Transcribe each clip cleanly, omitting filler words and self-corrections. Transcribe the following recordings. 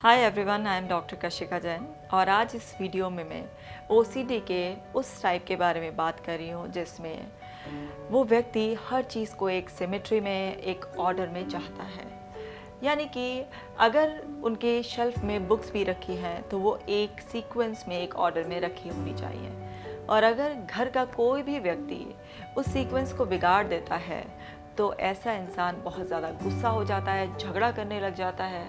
Hi everyone, I am doctor Kashika Jain और आज इस वीडियो में मैं ओसीडी के उस टाइप के बारे में बात कर रही हूँ जिसमें वो व्यक्ति हर चीज़ को एक सिमेट्री में, एक ऑर्डर में चाहता है। यानी कि अगर उनके शेल्फ में बुक्स भी रखी हैं तो वो एक सीक्वेंस में, एक ऑर्डर में रखी होनी चाहिए। और अगर घर का कोई भी व्यक्ति उस सीक्वेंस को बिगाड़ देता है तो ऐसा इंसान बहुत ज़्यादा गुस्सा हो जाता है, झगड़ा करने लग जाता है।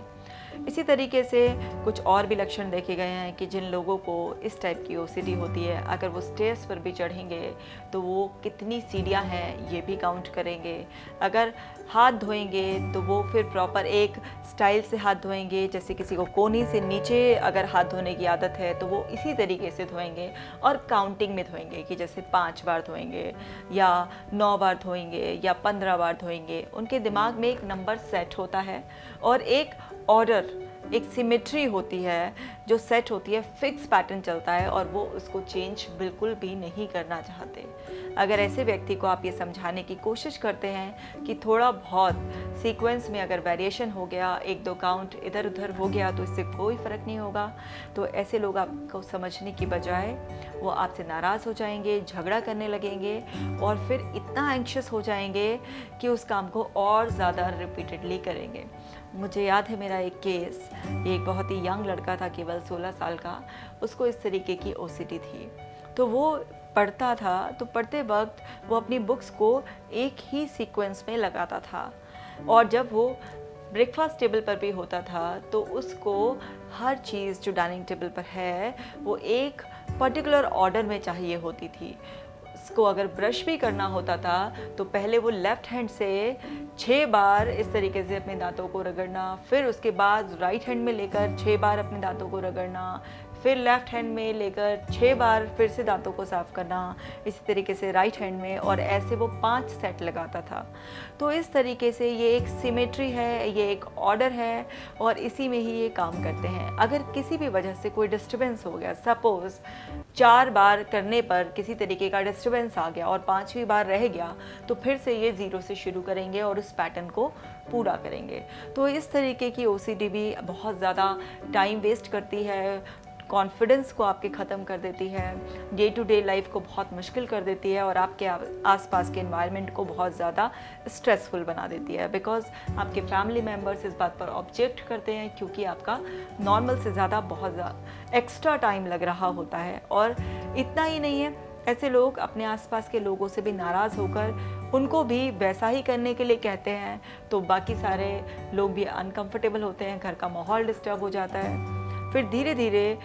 इसी तरीके से कुछ और भी लक्षण देखे गए हैं कि जिन लोगों को इस टाइप की ओसीडी होती है, अगर वो स्टेयर्स पर भी चढ़ेंगे तो वो कितनी सीढ़ियाँ हैं ये भी काउंट करेंगे। अगर हाथ धोएंगे तो वो फिर प्रॉपर एक स्टाइल से हाथ धोएंगे, जैसे किसी को कोहनी से नीचे अगर हाथ धोने की आदत है तो वो इसी तरीके से धोएंगे और काउंटिंग में धोएंगे कि जैसे 5 बार धोएंगे या 9 बार धोएंगे या 15 बार धोएंगे। उनके दिमाग में एक नंबर सेट होता है और एक ऑर्डर, एक सिमेट्री होती है जो सेट होती है, फिक्स पैटर्न चलता है और वो उसको चेंज बिल्कुल भी नहीं करना चाहते। अगर ऐसे व्यक्ति को आप ये समझाने की कोशिश करते हैं कि थोड़ा बहुत सीक्वेंस में अगर वेरिएशन हो गया, 1-2 काउंट इधर उधर हो गया तो इससे कोई फ़र्क नहीं होगा, तो ऐसे लोग आपको समझने की बजाय वो आपसे नाराज़ हो जाएंगे, झगड़ा करने लगेंगे और फिर इतना एंग्शियस हो जाएंगे कि उस काम को और ज़्यादा रिपीटेडली करेंगे। मुझे याद है मेरा एक केस, एक बहुत ही यंग लड़का था, केवल 16 साल का। उसको इस तरीके की ओसीडी थी। तो वो पढ़ता था तो पढ़ते वक्त वो अपनी बुक्स को एक ही सीक्वेंस में लगाता था और जब वो ब्रेकफास्ट टेबल पर भी होता था तो उसको हर चीज़ जो डाइनिंग टेबल पर है वो एक पर्टिकुलर ऑर्डर में चाहिए होती थी। उसको अगर ब्रश भी करना होता था तो पहले वो लेफ़्ट हैंड से 6 बार इस तरीके से अपने दांतों को रगड़ना, फिर उसके बाद राइट हैंड में लेकर 6 बार अपने दांतों को रगड़ना, फिर लेफ़्ट हैंड में लेकर 6 बार फिर से दांतों को साफ़ करना, इसी तरीके से राइट हैंड में, और ऐसे वो 5 सेट लगाता था। तो इस तरीके से ये एक सिमेट्री है, ये एक ऑर्डर है और इसी में ही ये काम करते हैं। अगर किसी भी वजह से कोई डिस्टर्बेंस हो गया, सपोज़ 4 बार करने पर किसी तरीके का डिस्टर्बेंस आ गया और 5वीं बार रह गया तो फिर से ये 0 से शुरू करेंगे और उस पैटर्न को पूरा करेंगे। तो इस तरीके की ओसीडी भी बहुत ज़्यादा टाइम वेस्ट करती है, कॉन्फिडेंस को आपके ख़त्म कर देती है, डे टू डे लाइफ को बहुत मुश्किल कर देती है और आपके आसपास के एनवायरनमेंट को बहुत ज़्यादा स्ट्रेसफुल बना देती है। बिकॉज़ आपके फैमिली मेम्बर्स इस बात पर ऑब्जेक्ट करते हैं क्योंकि आपका नॉर्मल से ज़्यादा बहुत ज़्यादा एक्स्ट्रा टाइम लग रहा होता है। और इतना ही नहीं है, ऐसे लोग अपने आसपास के लोगों से भी नाराज़ होकर उनको भी वैसा ही करने के लिए कहते हैं तो बाकी सारे लोग भी अनकंफर्टेबल होते हैं, घर का माहौल डिस्टर्ब हो जाता है। फिर धीरे धीरे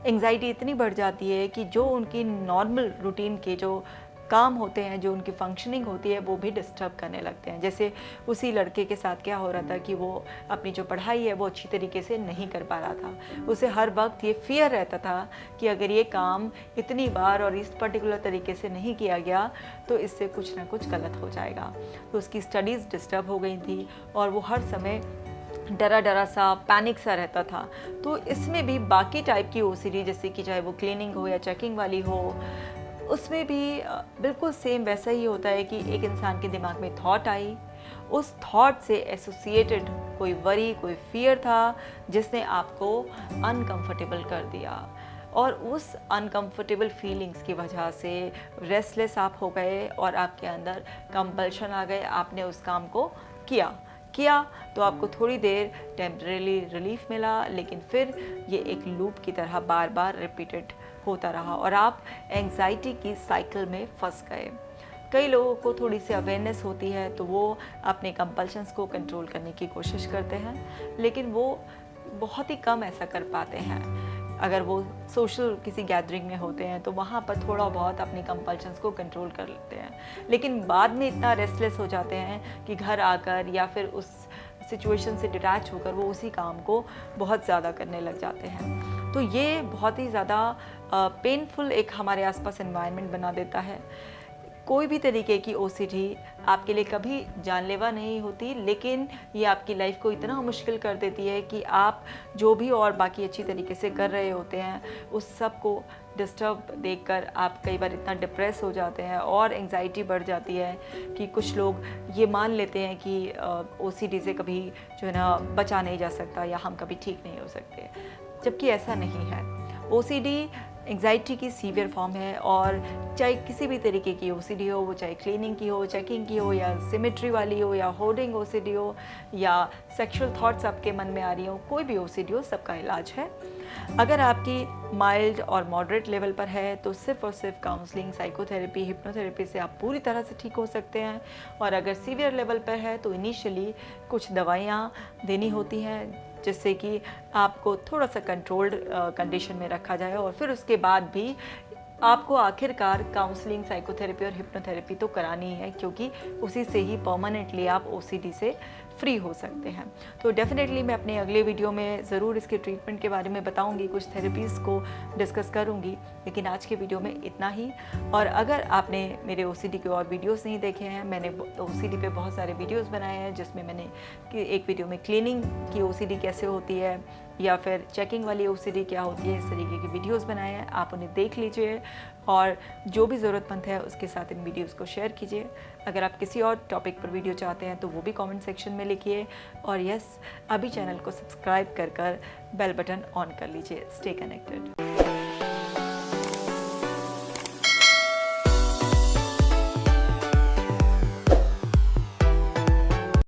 एंग्जाइटी इतनी बढ़ जाती है कि जो उनकी नॉर्मल रूटीन के जो काम होते हैं, जो उनकी फंक्शनिंग होती है, वो भी डिस्टर्ब करने लगते हैं। जैसे उसी लड़के के साथ क्या हो रहा था कि वो अपनी जो पढ़ाई है वो अच्छी तरीके से नहीं कर पा रहा था। उसे हर वक्त ये फियर रहता था कि अगर ये काम इतनी बार और इस पर्टिकुलर तरीके से नहीं किया गया तो इससे कुछ ना कुछ गलत हो जाएगा। तो उसकी स्टडीज़ डिस्टर्ब हो गई थी और वो हर समय डरा डरा सा, पैनिक सा रहता था। तो इसमें भी बाकी टाइप की ओसीडी, जैसे कि चाहे वो क्लीनिंग हो या चेकिंग वाली हो, उसमें भी बिल्कुल सेम वैसा ही होता है कि एक इंसान के दिमाग में थॉट आई, उस थॉट से एसोसिएटेड कोई वरी, कोई फियर था जिसने आपको अनकंफर्टेबल कर दिया और उस अनकंफर्टेबल फीलिंग्स की वजह से रेस्टलेस आप हो गए और आपके अंदर कंपल्शन आ गए, आपने उस काम को किया तो आपको थोड़ी देर टेम्परेरी रिलीफ मिला, लेकिन फिर ये एक लूप की तरह बार बार रिपीटेड होता रहा और आप एंग्जाइटी की साइकिल में फंस गए। कई लोगों को थोड़ी सी अवेयरनेस होती है तो वो अपने कंपल्शंस को कंट्रोल करने की कोशिश करते हैं, लेकिन वो बहुत ही कम ऐसा कर पाते हैं। अगर वो सोशल किसी गैदरिंग में होते हैं तो वहाँ पर थोड़ा बहुत अपनी कंपल्शंस को कंट्रोल कर लेते हैं, लेकिन बाद में इतना रेस्टलेस हो जाते हैं कि घर आकर या फिर उस सिचुएशन से डिटैच होकर वो उसी काम को बहुत ज़्यादा करने लग जाते हैं। तो ये बहुत ही ज़्यादा पेनफुल एक हमारे आसपास एनवायरनमेंट बना देता है। कोई भी तरीके की ओसीडी आपके लिए कभी जानलेवा नहीं होती, लेकिन ये आपकी लाइफ को इतना मुश्किल कर देती है कि आप जो भी और बाकी अच्छी तरीके से कर रहे होते हैं उस सब को डिस्टर्ब देखकर आप कई बार इतना डिप्रेस हो जाते हैं और एंजाइटी बढ़ जाती है कि कुछ लोग ये मान लेते हैं कि ओसीडी से कभी जो है ना बचा नहीं जा सकता या हम कभी ठीक नहीं हो सकते, जबकि ऐसा नहीं है। ओसीडी एंजाइटी की सीवियर फॉर्म है और चाहे किसी भी तरीके की ओसीडी हो, वो चाहे क्लीनिंग की हो, चेकिंग की हो, या सिमेट्री वाली हो, या होर्डिंग ओसीडी हो, या सेक्सुअल थॉट्स आपके मन में आ रही हो, कोई भी ओसीडी हो, सबका इलाज है। अगर आपकी माइल्ड और मॉडरेट लेवल पर है तो सिर्फ और सिर्फ काउंसलिंग, साइकोथेरेपी, हिप्नोथेरेपी से आप पूरी तरह से ठीक हो सकते हैं। और अगर सीवियर लेवल पर है तो इनिशियली कुछ दवाइयाँ देनी होती हैं जिससे कि आपको थोड़ा सा कंट्रोल्ड कंडीशन में रखा जाए, और फिर उसके बाद भी आपको आखिरकार काउंसलिंग, साइकोथेरेपी और हिप्नोथेरेपी तो करानी है, क्योंकि उसी से ही परमानेंटली आप ओसीडी से फ्री हो सकते हैं। तो डेफिनेटली मैं अपने अगले वीडियो में ज़रूर इसके ट्रीटमेंट के बारे में बताऊंगी, कुछ थेरेपीज़ को डिस्कस करूंगी, लेकिन आज के वीडियो में इतना ही। और अगर आपने मेरे ओसीडी के और वीडियोस नहीं देखे हैं, मैंने ओसीडी पे बहुत सारे वीडियोस बनाए हैं जिसमें मैंने एक वीडियो में क्लीनिंग की ओसीडी कैसे होती है या फिर चेकिंग वाली ओसीडी क्या होती है, इस तरीके के वीडियोस बनाए हैं, आप उन्हें देख लीजिए और जो भी ज़रूरतमंद है उसके साथ इन वीडियोस को शेयर कीजिए। अगर आप किसी और टॉपिक पर वीडियो चाहते हैं तो वो भी कमेंट सेक्शन में लिखिए, और यस, अभी चैनल को सब्सक्राइब कर बेल बटन ऑन कर लीजिए। Stay connected.